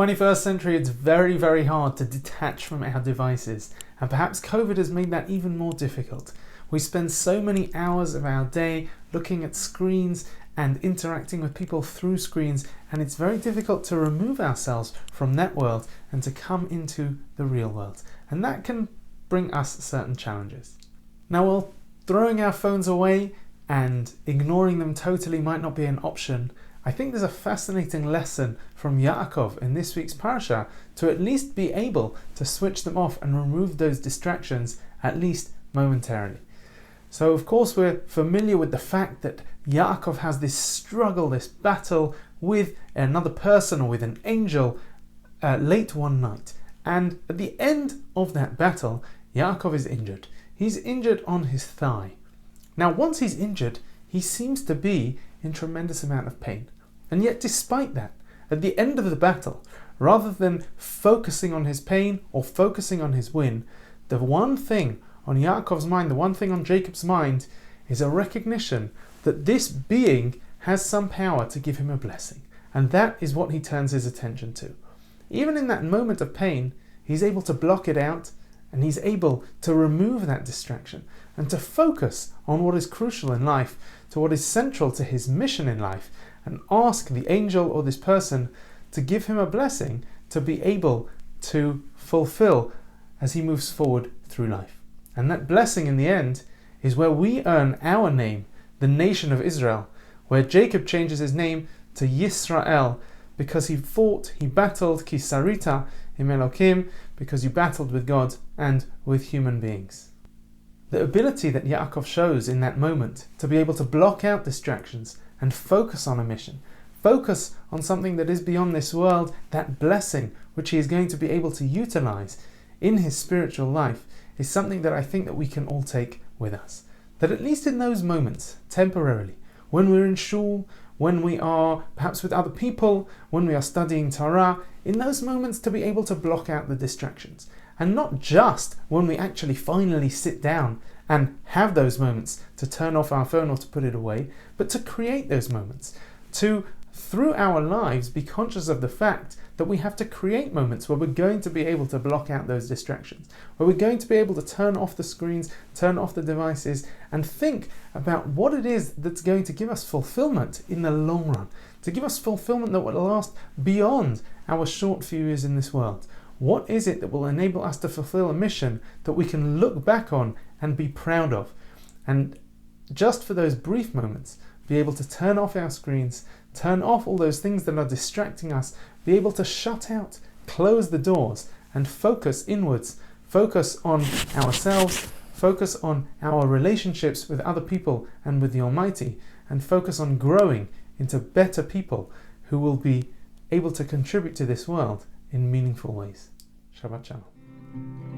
21st century, it's very, very hard to detach from our devices, and perhaps COVID has made that even more difficult. We spend so many hours of our day looking at screens and interacting with people through screens, and it's very difficult to remove ourselves from that world and to come into the real world. And that can bring us certain challenges. Now, while throwing our phones away and ignoring them totally might not be an option, I think there's a fascinating lesson from Yaakov in this week's parasha to at least be able to switch them off and remove those distractions, at least momentarily. So of course we're familiar with the fact that Yaakov has this struggle, this battle with another person or with an angel late one night. And at the end of that battle, Yaakov is injured. He's injured on his thigh. Now once he's injured, he seems to be in tremendous amount of pain. And yet despite that, at the end of the battle, rather than focusing on his pain or focusing on his win, the one thing on Yaakov's mind, the one thing on Jacob's mind, is a recognition that this being has some power to give him a blessing. And that is what he turns his attention to. Even in that moment of pain, he's able to block it out, and he's able to remove that distraction and to focus on what is crucial in life, to what is central to his mission in life, and ask the angel or this person to give him a blessing to be able to fulfill as he moves forward through life. And that blessing in the end is where we earn our name, the nation of Israel, where Jacob changes his name to Yisrael because he fought, he battled, ki sarita im Elokim, because you battled with God and with human beings. The ability that Yaakov shows in that moment to be able to block out distractions and focus on a mission, focus on something that is beyond this world, that blessing which he is going to be able to utilize in his spiritual life, is something that I think that we can all take with us. That at least in those moments, temporarily, when we're in shul, when we are perhaps with other people, when we are studying Torah, in those moments to be able to block out the distractions. And not just when we actually finally sit down and have those moments to turn off our phone or to put it away, but to create those moments, to, through our lives, be conscious of the fact that we have to create moments where we're going to be able to block out those distractions, where we're going to be able to turn off the screens, turn off the devices, and think about what it is that's going to give us fulfillment in the long run, to give us fulfillment that will last beyond our short few years in this world. What is it that will enable us to fulfill a mission that we can look back on and be proud of? And just for those brief moments, be able to turn off our screens, turn off all those things that are distracting us, be able to shut out, close the doors, and focus inwards, focus on ourselves, focus on our relationships with other people and with the Almighty, and focus on growing into better people who will be able to contribute to this world in meaningful ways. Shabbat Shalom.